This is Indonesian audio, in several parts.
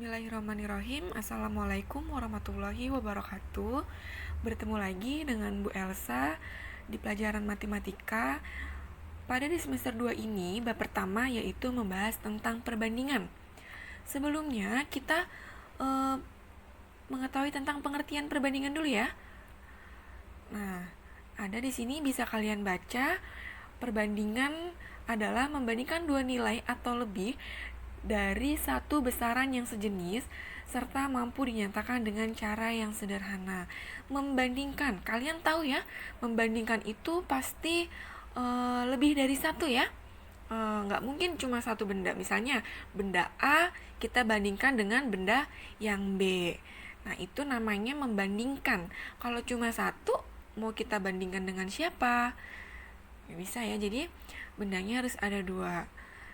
Bismillahirrahmanirrahim. Assalamualaikum warahmatullahi wabarakatuh. Bertemu lagi dengan Bu Elsa di pelajaran matematika. Pada di semester 2 ini, bab pertama yaitu membahas tentang perbandingan. Sebelumnya kita mengetahui tentang pengertian perbandingan dulu ya. Nah, ada di sini bisa kalian baca. Perbandingan adalah membandingkan dua nilai atau lebih dari satu besaran yang sejenis serta mampu dinyatakan dengan cara yang sederhana. Membandingkan, kalian tahu ya, membandingkan itu pasti lebih dari satu ya. Nggak mungkin cuma satu benda. Misalnya benda A kita bandingkan dengan benda yang B. Nah, itu namanya membandingkan. Kalau cuma satu, mau kita bandingkan dengan siapa? Nggak bisa ya, jadi bendanya harus ada dua.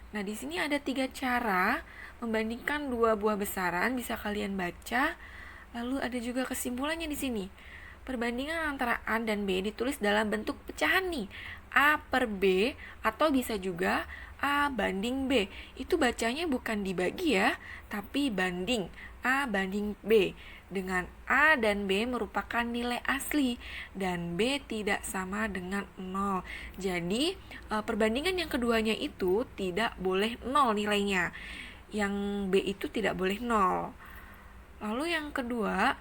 Nah, di sini ada 3 cara membandingkan dua buah besaran, bisa kalian baca. Lalu ada juga kesimpulannya di sini. Perbandingan antara A dan B ditulis dalam bentuk pecahan nih. A per B atau bisa juga A banding B. Itu bacanya bukan dibagi ya, tapi banding. A banding B. Dengan A dan B merupakan nilai asli dan B tidak sama dengan 0. Jadi perbandingan yang keduanya itu tidak boleh 0 nilainya. Yang B itu tidak boleh 0. Lalu yang kedua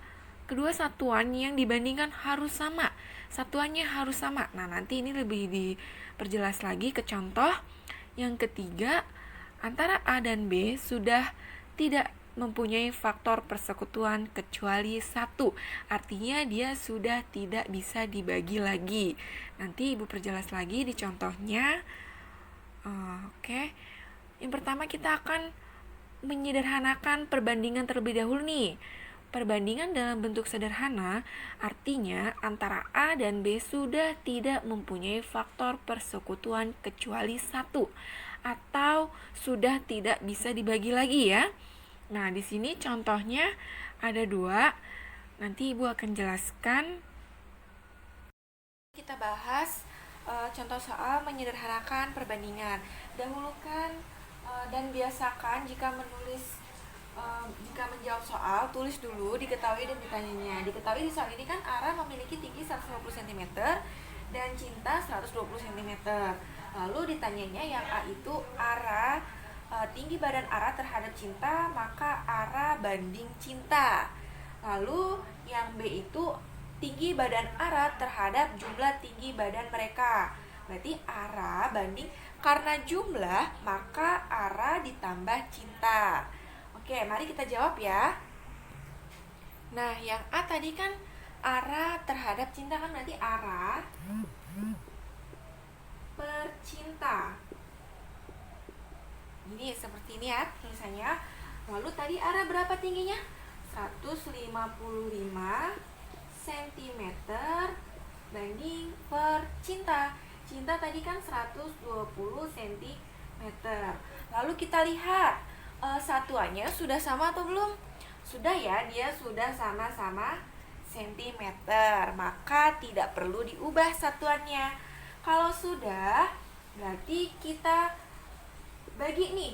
satuan yang dibandingkan harus sama. Satuannya harus sama. Nah, nanti ini lebih diperjelas lagi ke contoh. Yang ketiga, antara A dan B sudah tidak mempunyai faktor persekutuan kecuali satu. Artinya dia sudah tidak bisa dibagi lagi. Nanti Ibu perjelas lagi di contohnya. Oke. Yang pertama kita akan menyederhanakan perbandingan terlebih dahulu nih. Perbandingan dalam bentuk sederhana artinya antara A dan B sudah tidak mempunyai faktor persekutuan kecuali satu atau sudah tidak bisa dibagi lagi ya. Nah, di sini contohnya ada 2. Nanti Ibu akan jelaskan. Kita bahas contoh soal menyederhanakan perbandingan. Dahulukan dan biasakan jika menjawab soal, tulis dulu diketahui dan ditanyanya. Diketahui di soal ini kan Ara memiliki tinggi 150 cm dan Cinta 120 cm. Lalu ditanyanya yang A itu Ara, tinggi badan Ara terhadap Cinta, maka Ara banding Cinta. Lalu yang B itu tinggi badan Ara terhadap jumlah tinggi badan mereka. Berarti Ara banding, karena jumlah maka Ara ditambah Cinta. Oke, mari kita jawab ya. Nah, yang A tadi kan Ara terhadap Cinta, kan berarti Ara per Cinta. Ini seperti ini ya tulisannya. Lalu tadi Ara berapa tingginya? 155 cm banding per Cinta. Cinta tadi kan 120 cm. Lalu kita lihat satuannya sudah sama atau belum? Sudah ya, dia sudah sama-sama cm. Maka tidak perlu diubah satuannya. Kalau sudah, berarti kita bagi nih.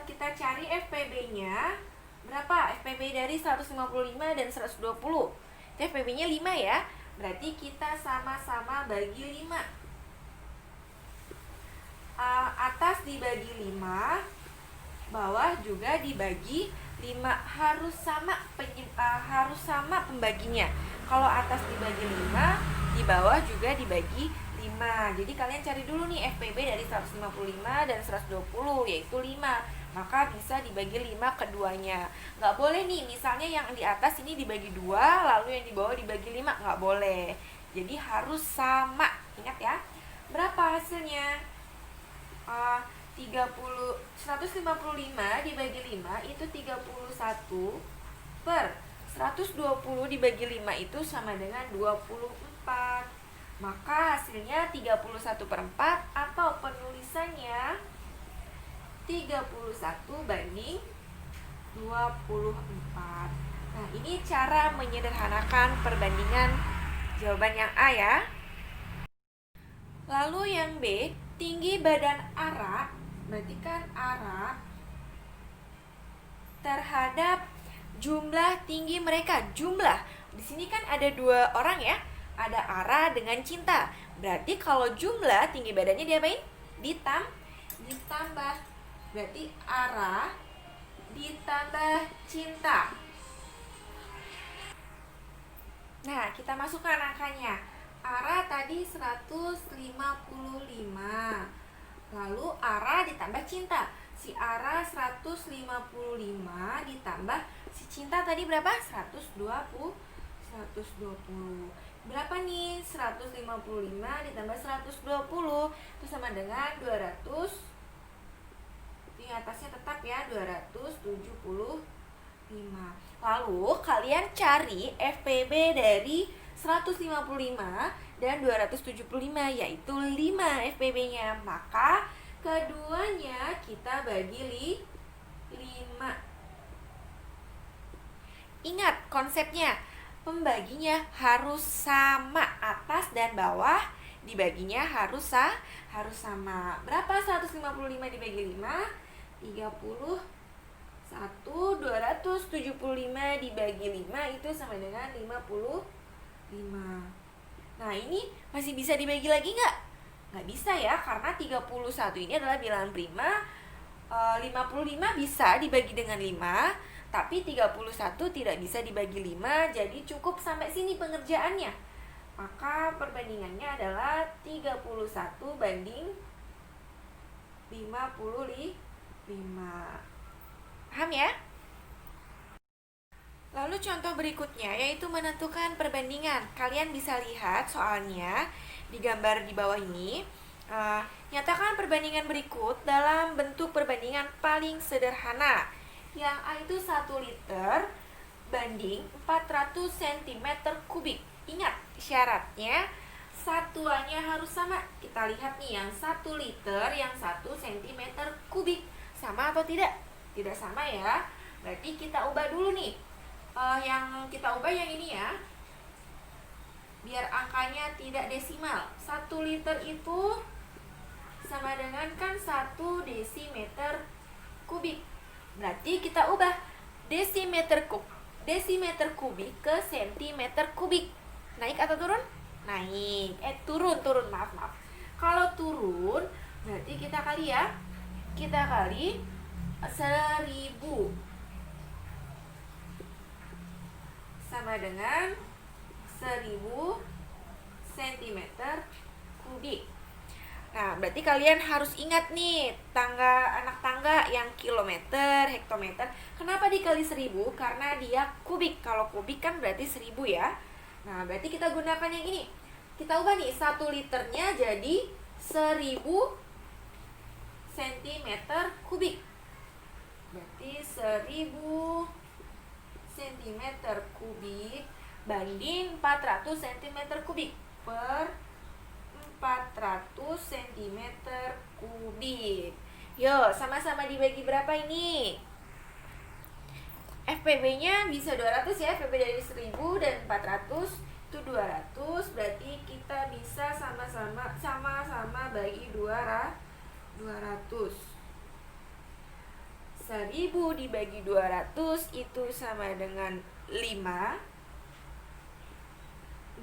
Kita cari FPB-nya berapa? FPB dari 155 dan 120. FPB-nya 5 ya. Berarti kita sama-sama bagi 5. Atas dibagi 5, bawah juga dibagi 5. Harus sama pembaginya. Kalau atas dibagi 5, di bawah juga dibagi 5. Jadi kalian cari dulu nih FPB dari 155 dan 120, yaitu 5. Maka bisa dibagi 5 keduanya. Nggak boleh nih, misalnya yang di atas ini dibagi 2, lalu yang di bawah dibagi 5, nggak boleh. Jadi harus sama. Ingat ya. Berapa hasilnya? 155 dibagi 5 itu 31 per 120 dibagi 5 itu sama dengan 24. Maka hasilnya 31/4 atau penulisannya 31 banding 24. Nah, ini cara menyederhanakan perbandingan jawaban yang A ya. Lalu yang B, tinggi badan Ara, berarti kan Ara terhadap jumlah tinggi mereka. Jumlah, di sini kan ada 2 orang ya, ada Ara dengan Cinta. Berarti kalau jumlah tinggi badannya diapain? Ditambah. Berarti Ara ditambah Cinta. Nah, kita masukkan angkanya. Ara tadi 155. Lalu Ara ditambah Cinta. Si Ara 155 ditambah si Cinta tadi berapa? 120. Berapa nih? 155 ditambah 120 itu sama dengan 200. Di atasnya tetap ya, 275. Lalu kalian cari FPB dari 155 dan 275, yaitu 5 FPB-nya. Maka keduanya kita bagi 5. Ingat konsepnya, pembaginya harus sama, atas dan bawah dibaginya harus sama. Berapa 155 dibagi 5? 31. 275 dibagi 5 itu sama dengan 55. Nah, ini masih bisa dibagi lagi nggak? Nggak bisa ya, karena 31 ini adalah bilangan prima. 55 bisa dibagi dengan 5, tapi 31 tidak bisa dibagi 5, jadi cukup sampai sini pengerjaannya. Maka perbandingannya adalah 31 banding 55. Paham ya? Lalu contoh berikutnya yaitu menentukan perbandingan. Kalian bisa lihat soalnya di gambar di bawah ini. Nyatakan perbandingan berikut dalam bentuk perbandingan paling sederhana. Yang A itu 1 liter banding 400 cm kubik. Ingat syaratnya satuannya harus sama. Kita lihat nih, yang 1 liter, yang 1 cm kubik. Sama atau tidak? Tidak sama ya. Berarti kita ubah dulu nih. Yang kita ubah yang ini ya, biar angkanya tidak desimal. 1 liter itu sama dengan kan 1 desimeter kubik. Berarti kita ubah desimeter kubik ke sentimeter kubik. Naik atau turun? Naik. Turun, maaf. Kalau turun berarti kita kali ya. Kita kali 1000 sama dengan 1000 cm kubik. Nah, berarti kalian harus ingat nih anak tangga yang kilometer, hektometer. Kenapa dikali 1000? Karena dia kubik. Kalau kubik kan berarti 1000 ya. Nah, berarti kita gunakan yang ini. Kita ubah nih, 1 liternya jadi 1000 cm kubik. Berarti 1000 cm kubik banding 400 cm kubik per 400 cm kubik. Yo, sama-sama dibagi berapa ini? FPB-nya bisa 200 ya, FPB dari 1000 dan 400 itu 200, berarti kita bisa sama-sama bagi 200. 1000 dibagi 200 itu sama dengan 5.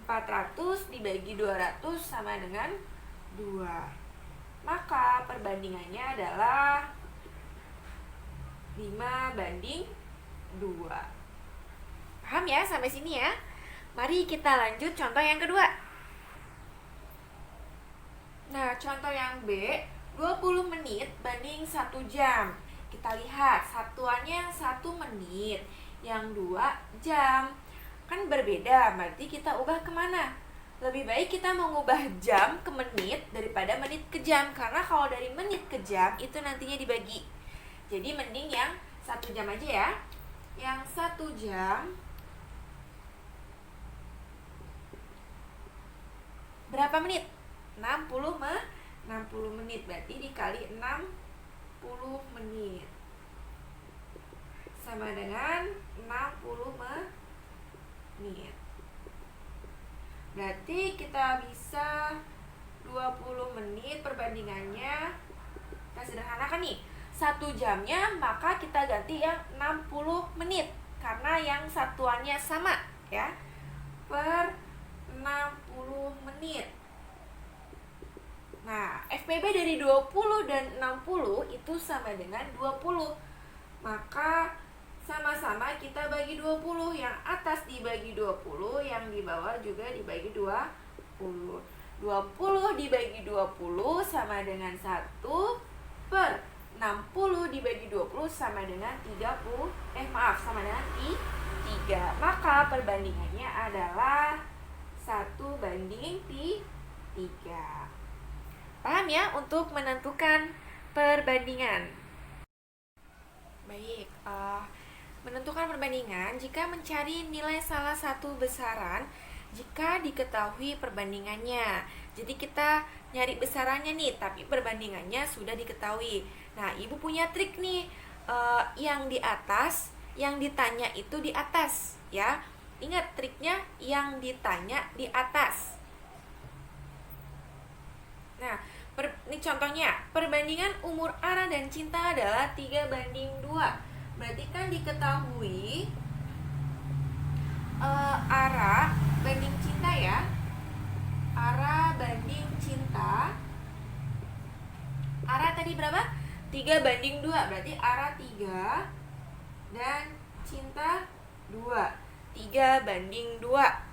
400 dibagi 200 sama dengan 2. Maka perbandingannya adalah 5 banding 2. Paham ya sampai sini ya? Mari kita lanjut contoh yang kedua. Nah, contoh yang B, 20 menit banding 1 jam. Kita lihat satuannya yang 1 menit, yang 2 jam. Kan berbeda, berarti kita ubah kemana? Lebih baik kita mengubah jam ke menit daripada menit ke jam. Karena kalau dari menit ke jam itu nantinya dibagi. Jadi mending yang 1 jam aja ya. Yang 1 jam berapa menit? 60 menit, berarti dikali 60 menit sama dengan 60 menit. Berarti kita bisa 20 menit perbandingannya. Kita sederhanakan nih, 1 jamnya, maka kita ganti yang 60 menit karena yang satuannya sama ya. Per 60 menit. Nah, FPB dari 20 dan 60 itu sama dengan 20. Maka sama-sama kita bagi 20. Yang atas dibagi 20, yang di bawah juga dibagi 20. 20 dibagi 20 sama dengan 1 per 60 dibagi 20 sama dengan 30. Sama dengan 3. Maka perbandingannya adalah 1:3. Paham ya untuk menentukan perbandingan? Baik, menentukan perbandingan jika mencari nilai salah satu besaran jika diketahui perbandingannya. Jadi kita nyari besarannya nih, tapi perbandingannya sudah diketahui. Nah, Ibu punya trik nih, yang di atas, yang ditanya itu di atas ya. Ingat triknya, yang ditanya di atas. Nah, ini contohnya, perbandingan umur Ara dan Cinta adalah 3:2. Berarti kan diketahui Ara banding Cinta ya. Ara banding Cinta. Ara tadi berapa? 3:2. Berarti Ara 3 dan Cinta 2. 3:2.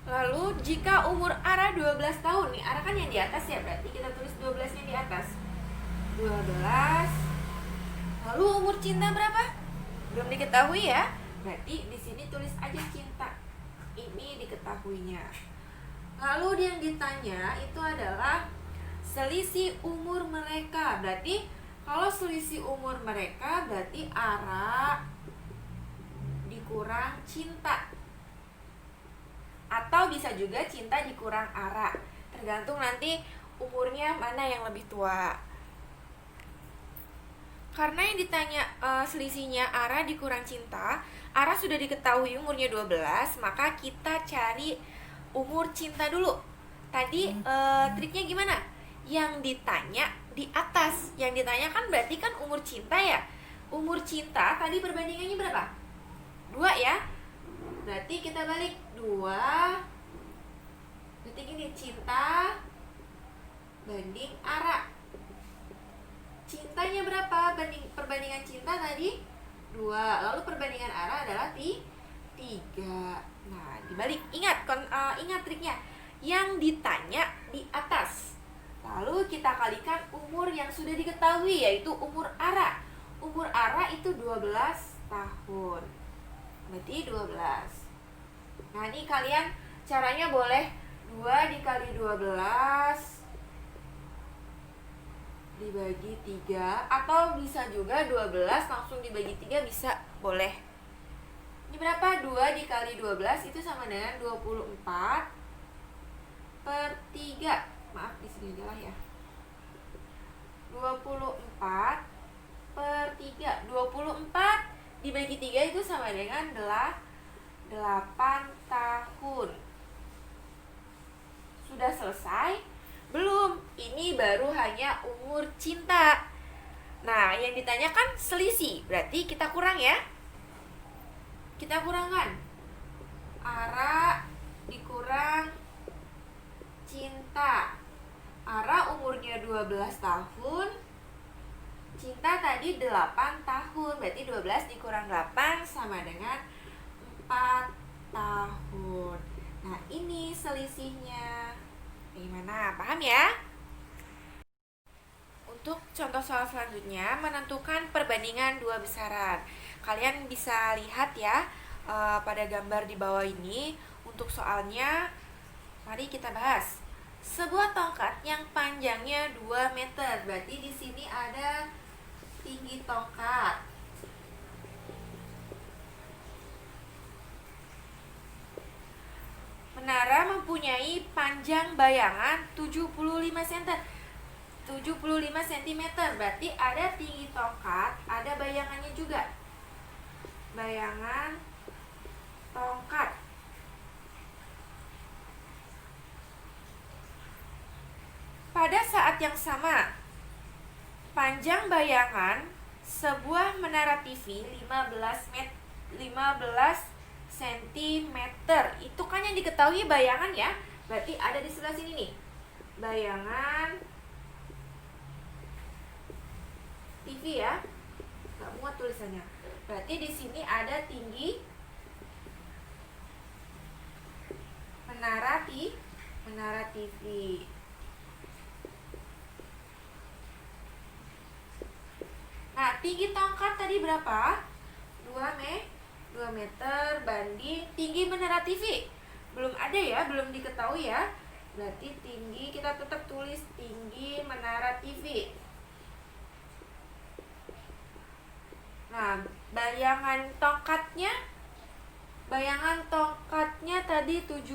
Lalu jika umur Ara 12 tahun nih, Ara kan yang di atas ya, berarti kita tulis 12-nya di atas. 12. Lalu umur Cinta berapa? Belum diketahui ya. Berarti di sini tulis aja Cinta. Ini diketahuinya. Lalu yang ditanya itu adalah selisih umur mereka. Berarti kalau selisih umur mereka berarti Ara dikurang Cinta. Atau bisa juga Cinta dikurang Ara. Tergantung nanti umurnya mana yang lebih tua. Karena yang ditanya selisihnya Ara dikurang Cinta, Ara sudah diketahui umurnya 12, maka kita cari umur Cinta dulu. Tadi triknya gimana? Yang ditanya di atas. Yang ditanya kan berarti kan umur Cinta ya. Umur Cinta tadi perbandingannya berapa? 2 ya. Berarti kita balik 2. Berarti gini, Cinta banding Ara. Cintanya berapa? Perbandingan Cinta tadi 2. Lalu perbandingan Ara adalah 3. Nah, dibalik. Ingat triknya. Yang ditanya di atas. Lalu kita kalikan umur yang sudah diketahui, yaitu umur Ara. Umur Ara itu 12 tahun. Berarti 12. Nah, ini kalian caranya boleh 2 dikali 12 dibagi 3, atau bisa juga 12 langsung dibagi 3, bisa, boleh. Ini berapa? 2 dikali 12 itu sama dengan 24/3. Maaf, di sini aja lah ya. 24/3. 24 dibagi 3 itu sama dengan 8 tahun. Sudah selesai? Belum. Ini baru hanya umur Cinta. Nah, yang ditanyakan selisih. Berarti kita kurang ya. Kita kurangkan. Ara dikurang Cinta. Ara umurnya 12 tahun. Cinta tadi 8 tahun. Berarti 12 dikurang 8 sama dengan 4 tahun. Nah, ini selisihnya. Gimana? Paham ya? Untuk contoh soal selanjutnya, menentukan perbandingan dua besaran. Kalian bisa lihat ya pada gambar di bawah ini. Untuk soalnya, mari kita bahas. Sebuah tongkat yang panjangnya 2 meter. Berarti di sini ada tinggi tongkat. Menara mempunyai panjang bayangan 75 cm. Berarti ada tinggi tongkat, ada bayangannya juga. Bayangan tongkat. Pada saat yang sama, Panjang bayangan sebuah menara TV 15 cm. Itu kan yang diketahui bayangan ya. Berarti ada di sebelah sini nih. Bayangan TV ya. Gak muat tulisannya. Berarti di sini ada tinggi menara TV. Nah, tinggi tongkat tadi berapa? 2 meter banding tinggi menara TV. Belum ada ya, belum diketahui ya. Berarti tinggi, kita tetap tulis tinggi menara TV. Nah, bayangan tongkatnya tadi 75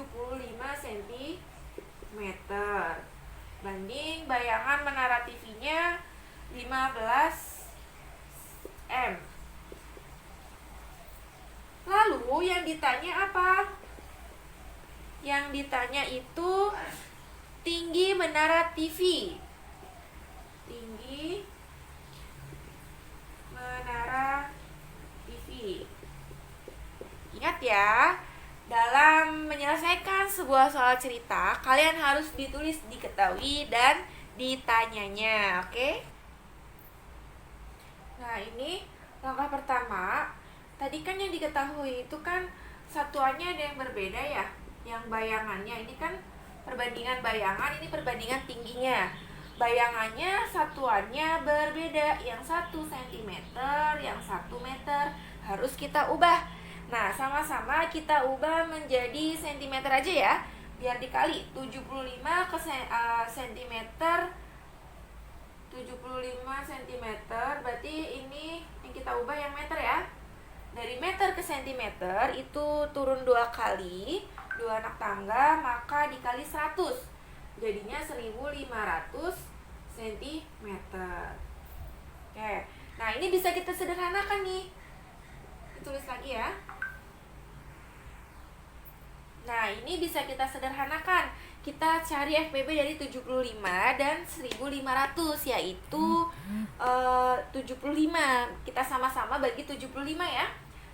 cm. Banding bayangan menara TV-nya 15 M. Lalu yang ditanya apa? Yang ditanya itu tinggi menara TV. Tinggi menara TV. Ingat ya, dalam menyelesaikan sebuah soal cerita, kalian harus ditulis, diketahui, dan ditanyanya, oke? Nah, ini langkah pertama. Tadi kan yang diketahui itu kan satuannya ada yang berbeda ya. Yang bayangannya ini kan perbandingan bayangan, ini perbandingan tingginya. Bayangannya satuannya berbeda. Yang 1 cm, yang 1 meter. Harus kita ubah. Nah, sama-sama kita ubah menjadi cm aja ya. Biar dikali 75 ke cm. 75 cm, berarti ini yang kita ubah yang meter ya. Dari meter ke centimeter itu turun 2 kali, 2 anak tangga, maka dikali 100. Jadinya 1500 cm. Oke, nah ini bisa kita sederhanakan nih. Ditulis lagi ya. Nah, ini bisa kita sederhanakan. Kita cari FPB dari 75 dan 1500, yaitu 75. Kita sama-sama bagi 75 ya.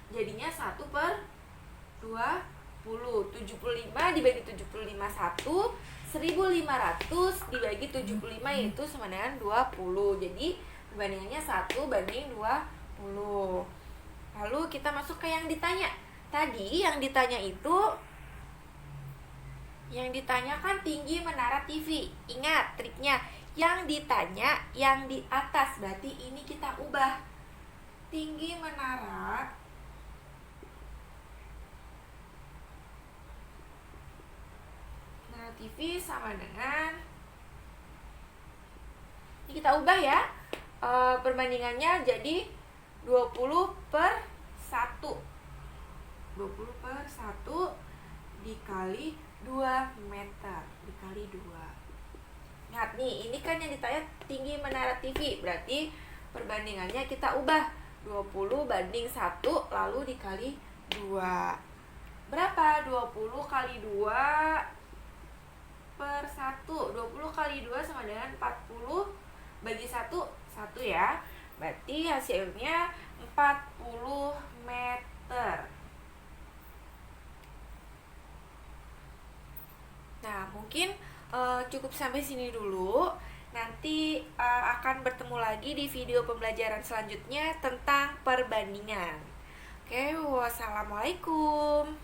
Jadinya 1/20. 75 dibagi 75 1. 1500 dibagi 75 itu sama dengan 20. Jadi perbandingannya 1/20. Lalu kita masuk ke yang ditanya. Tadi yang ditanya itu, yang ditanyakan tinggi menara TV. Ingat triknya, yang ditanya yang di atas, berarti ini kita ubah. Tinggi menara TV sama dengan, ini kita ubah ya, perbandingannya jadi 20/1. 20/1 dikali 2 meter, dikali 2. Lihat nih, ini kan yang ditanya tinggi menara TV, berarti perbandingannya kita ubah 20 banding 1 lalu dikali 2. Berapa? 20 kali 2/1. 20 kali 2 sama dengan 40 bagi 1 ya. Berarti hasilnya 40 meter. Nah, mungkin cukup sampai sini dulu. Nanti akan bertemu lagi di video pembelajaran selanjutnya tentang perbandingan. Oke, wassalamualaikum.